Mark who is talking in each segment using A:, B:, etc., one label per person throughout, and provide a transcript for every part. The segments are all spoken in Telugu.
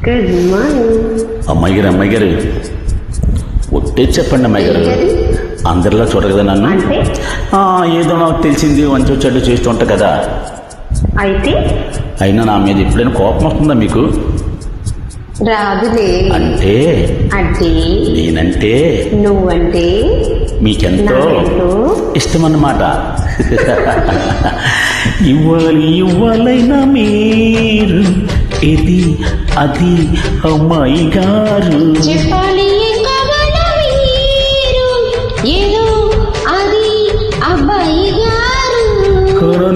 A: Good morning.
B: అమ్మాయి గారు ఒట్టే చెప్పండి అమ్మాయి గారు, అందరిలా చూడరు నన్ను.
A: అంటే
B: ఏదో నాకు తెలిసింది వంచో చెడ్డు చేస్తూ ఉంటా కదా.
A: అయితే
B: అయినా నా మీద ఎప్పుడైనా కోపం వస్తుందా మీకు?
A: రాదులే.
B: అంటే
A: అంటే
B: నేనంటే
A: నువ్వంటే
B: మీకెంతో
A: నాకెంతో
B: ఇష్టమన్నమాట. ఇవ్వాలైనా మీరు ఇది అది అమ్మాయి గారు.
C: చెప్పాలి కావాలా మీరు ఏదో అది అబ్బాయి గారు.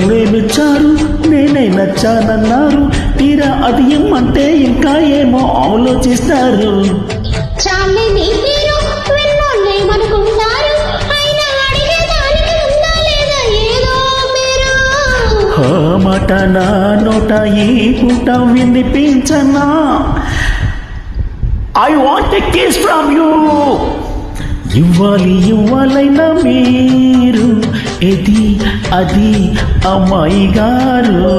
B: నేనిచ్చారు నేనే నచ్చానన్నారు, తీరా అది ఏమంటే ఇంకా ఏమో ఆలోచిస్తారు.
C: చాలే మీ తీరు విన్నోళ్ళేమనుకుంటారు, అయినా అడిగే దానికి ఉందా లేదా ఏదో మీరు.
B: ఆ మాట నా నోట ఈ పూట వినిపించనా? I want a kiss from you. ఇవ్వాలైనా మీరు ఇది అది అమ్మాయి గారు.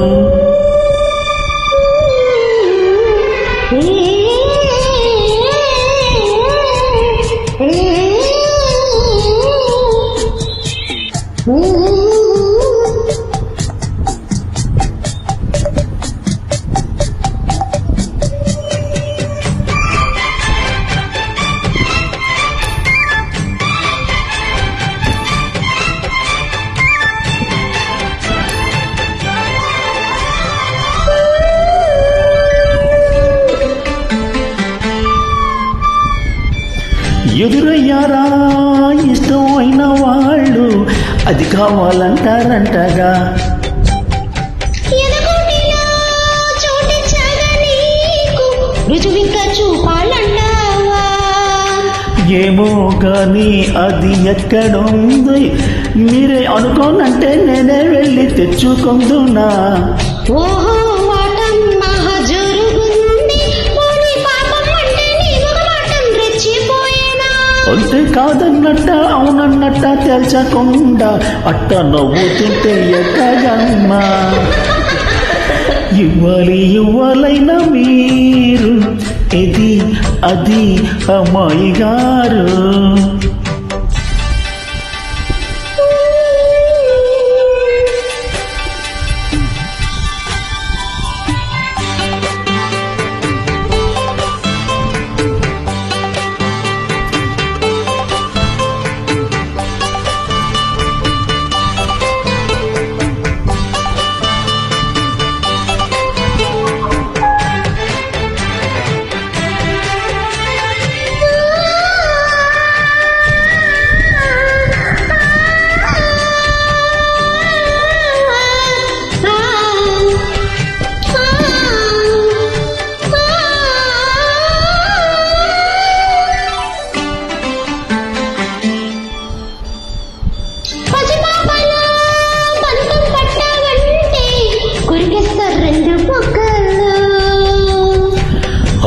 B: ఎదురయ్యారా ఇష్టం అయిన వాళ్ళు, అది కావాలంటారంటగా.
C: రుజువింకా చూపాలంటావా?
B: ఏమో గాని అది ఎక్కడుంది, మీరే అనుకోనంటే నేనే వెళ్ళి తెచ్చుకుందునా.
C: ఓహో వాటం మహా జరుగుంది, పోనీ పాపం అంటే నీకు మాటం రెచ్చిపోయేనా?
B: అంతే కాదన్నట్ట అవునన్నట్ట తెల్చకుండా అట్ట నవ్వుతుంటే ఎక్కగమ్మా. ఇవ్వాలైనా మీరు ఇది అది అమ్మాయి గారు.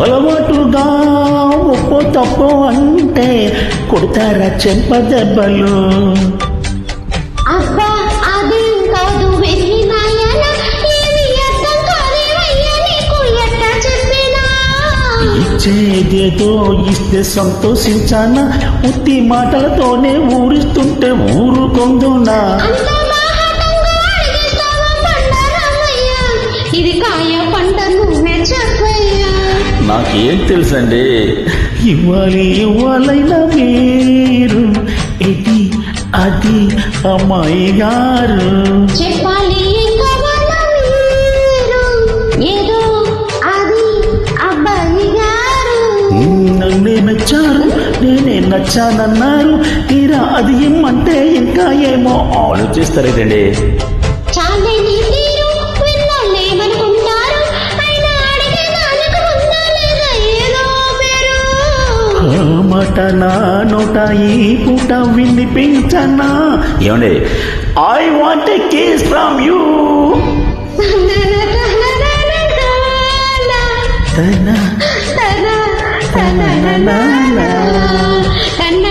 B: అలవాటుగా ఉప్పు తప్పు అంటే కొడతారా చెంప దెబ్బలు.
C: అబ్బా అదేం కాదు వెర్రినాయన, ఏమి అర్థం కాదేవయ్యా నీకు ఎట్టా చెప్పినా.
B: ఇచ్చేదేదో ఇస్తే సంతోషించానా, ఉత్తి మాటలతోనే ఊరిస్తుంటే ఊరుకొందునా.
C: ఇది కాయ పంట నువ్వే చెప్పయ్యా.
B: నాకేం తెలుసండి. ఇవ్వాలైనా మీరు ఇది అది అమ్మాయి గారు.
C: చెప్పాలి కావాలా మీరు ఏదో అది అబ్బాయి గారు.
B: నన్నే నచ్చారు నేనే నచ్చానన్నారు, తీరా అది ఏమంటే ఇంకా ఏమో ఆలోచిస్తారేటండి.
C: చాలే నీ తీరు విన్నోళ్ళేమనుకుంటారు, అయినా అడిగే దానికి ఉందా లేదా ఏదో మీరు.
B: ఆ మాట నా నోట ఈ పూట వినిపించనా? ఏమండి, I want a kiss from you.
C: తన